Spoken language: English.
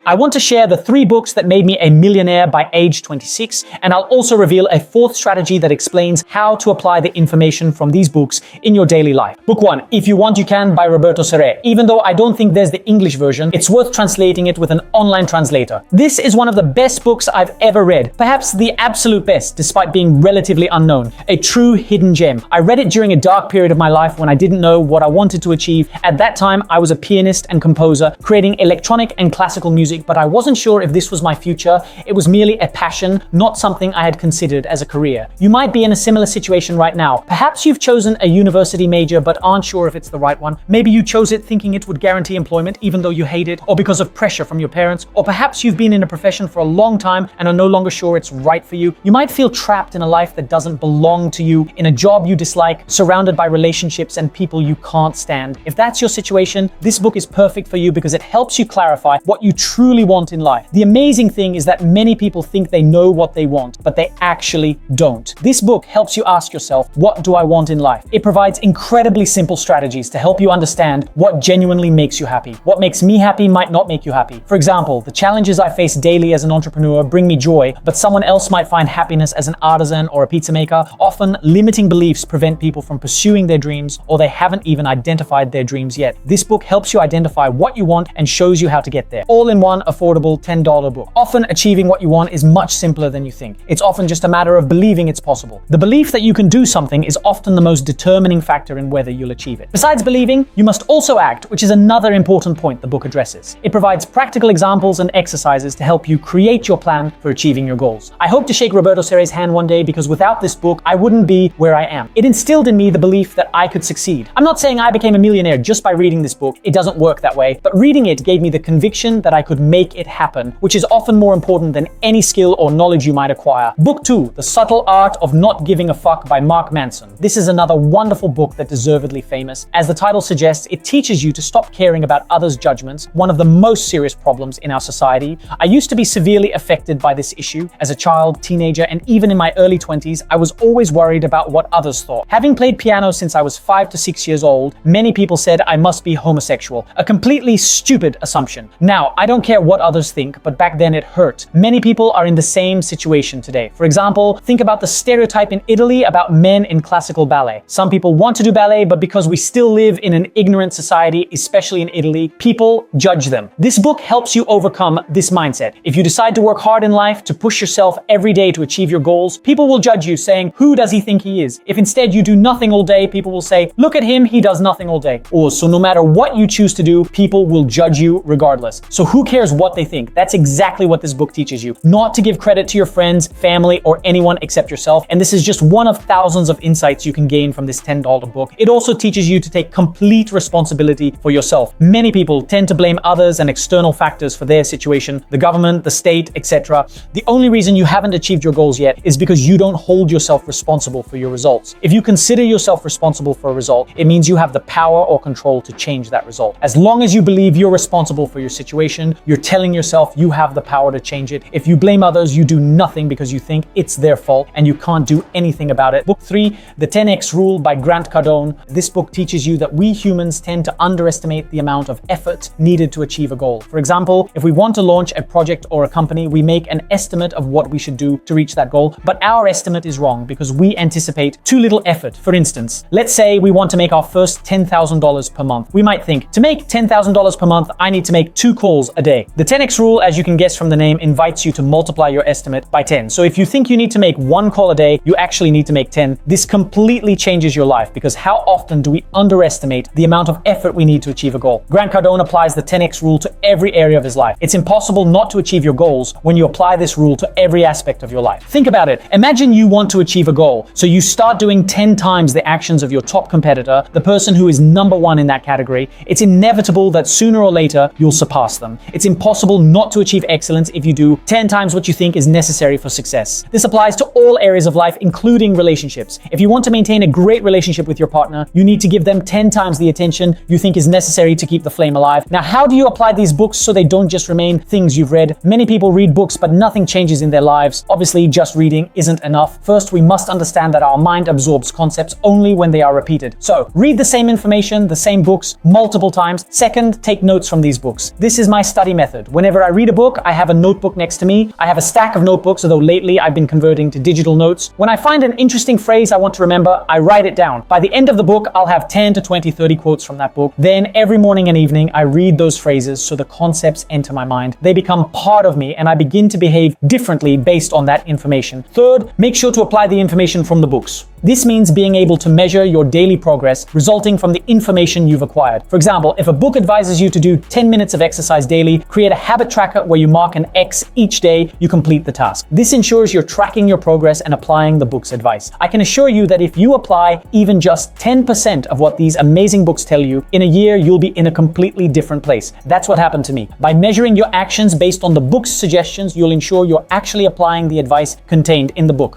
I want to share the 3 books that made me a millionaire by age 26, and I'll also reveal a 4th strategy that explains how to apply the information from these books in your daily life. Book 1, If You Want You Can by Roberto Serre. Even though I don't think there's the English version, it's worth translating it with an online translator. This is one of the best books I've ever read, perhaps the absolute best, despite being relatively unknown. A true hidden gem. I read it during a dark period of my life when I didn't know what I wanted to achieve. At that time, I was a pianist and composer, creating electronic and classical music, but I wasn't sure if this was my future. It was merely a passion, not something I had considered as a career. You might be in a similar situation right now. Perhaps you've chosen a university major but aren't sure if it's the right one. Maybe you chose it thinking it would guarantee employment even though you hate it, or because of pressure from your parents, or perhaps you've been in a profession for a long time and are no longer sure it's right for you. You might feel trapped in a life that doesn't belong to you, in a job you dislike, surrounded by relationships and people you can't stand. If that's your situation, this book is perfect for you because it helps you clarify what you truly want in life. The amazing thing is that many people think they know what they want, but they actually don't. This book helps you ask yourself, what do I want in life? It provides incredibly simple strategies to help you understand what genuinely makes you happy. What makes me happy might not make you happy. For example, the challenges I face daily as an entrepreneur bring me joy, but someone else might find happiness as an artisan or a pizza maker. Often, limiting beliefs prevent people from pursuing their dreams, or they haven't even identified their dreams yet. This book helps you identify what you want and shows you how to get there. All in one affordable $10 book. Often achieving what you want is much simpler than you think. It's often just a matter of believing it's possible. The belief that you can do something is often the most determining factor in whether you'll achieve it. Besides believing, you must also act, which is another important point the book addresses. It provides practical examples and exercises to help you create your plan for achieving your goals. I hope to shake Roberto Serre's hand one day because without this book, I wouldn't be where I am. It instilled in me the belief that I could succeed. I'm not saying I became a millionaire just by reading this book. It doesn't work that way, but reading it gave me the conviction that I could make it happen, which is often more important than any skill or knowledge you might acquire. Book 2, The Subtle Art of Not Giving a Fuck by Mark Manson. This is another wonderful book that deservedly famous. As the title suggests, it teaches you to stop caring about others' judgments, one of the most serious problems in our society. I used to be severely affected by this issue. As a child, teenager, and even in my early 20s, I was always worried about what others thought. Having played piano since I was 5 to 6 years old, many people said I must be homosexual, a completely stupid assumption. Now, I don't care what others think, but back then it hurt. Many people are in the same situation today. For example, think about the stereotype in Italy about men in classical ballet. Some people want to do ballet, but because we still live in an ignorant society, especially in Italy, people judge them. This book helps you overcome this mindset. If you decide to work hard in life, to push yourself every day to achieve your goals, people will judge you saying, who does he think he is? If instead you do nothing all day, people will say, look at him, he does nothing all day. Or, so no matter what you choose to do, people will judge you regardless. So who cares what they think? That's exactly what this book teaches you. Not to give credit to your friends, family, or anyone except yourself. And this is just one of thousands of insights you can gain from this $10 book. It also teaches you to take complete responsibility for yourself. Many people tend to blame others and external factors for their situation, the government, the state, etc. The only reason you haven't achieved your goals yet is because you don't hold yourself responsible for your results. If you consider yourself responsible for a result, it means you have the power or control to change that result. As long as you believe you're responsible for your situation, you're telling yourself you have the power to change it. If you blame others, you do nothing because you think it's their fault and you can't do anything about it. Book 3, The 10X Rule by Grant Cardone. This book teaches you that we humans tend to underestimate the amount of effort needed to achieve a goal. For example, if we want to launch a project or a company, we make an estimate of what we should do to reach that goal, but our estimate is wrong because we anticipate too little effort. For instance, let's say we want to make our first $10,000 per month. We might think, to make $10,000 per month, I need to make 2 calls a day. The 10X rule, as you can guess from the name, invites you to multiply your estimate by 10. So if you think you need to make 1 call a day, you actually need to make 10. This completely changes your life because how often do we underestimate the amount of effort we need to achieve a goal? Grant Cardone applies the 10X rule to every area of his life. It's impossible not to achieve your goals when you apply this rule to every aspect of your life. Think about it. Imagine you want to achieve a goal. So you start doing 10 times the actions of your top competitor, the person who is number 1 in that category. It's inevitable that sooner or later you'll surpass them. It's impossible not to achieve excellence if you do 10 times what you think is necessary for success. This applies to all areas of life, including relationships. If you want to maintain a great relationship with your partner, you need to give them 10 times the attention you think is necessary to keep the flame alive. Now, how do you apply these books so they don't just remain things you've read? Many people read books, but nothing changes in their lives. Obviously, just reading isn't enough. First, we must understand that our mind absorbs concepts only when they are repeated. So, read the same information, the same books, multiple times. Second, take notes from these books. This is my study method. Whenever I read a book, I have a notebook next to me. I have a stack of notebooks, although lately I've been converting to digital notes. When I find an interesting phrase I want to remember, I write it down. By the end of the book, I'll have 10 to 20, 30 quotes from that book. Then every morning and evening, I read those phrases so the concepts enter my mind. They become part of me and I begin to behave differently based on that information. Third, make sure to apply the information from the books. This means being able to measure your daily progress resulting from the information you've acquired. For example, if a book advises you to do 10 minutes of exercise daily, create a habit tracker where you mark an X each day you complete the task. This ensures you're tracking your progress and applying the book's advice. I can assure you that if you apply even just 10% of what these amazing books tell you, in a year you'll be in a completely different place. That's what happened to me. By measuring your actions based on the book's suggestions, you'll ensure you're actually applying the advice contained in the book.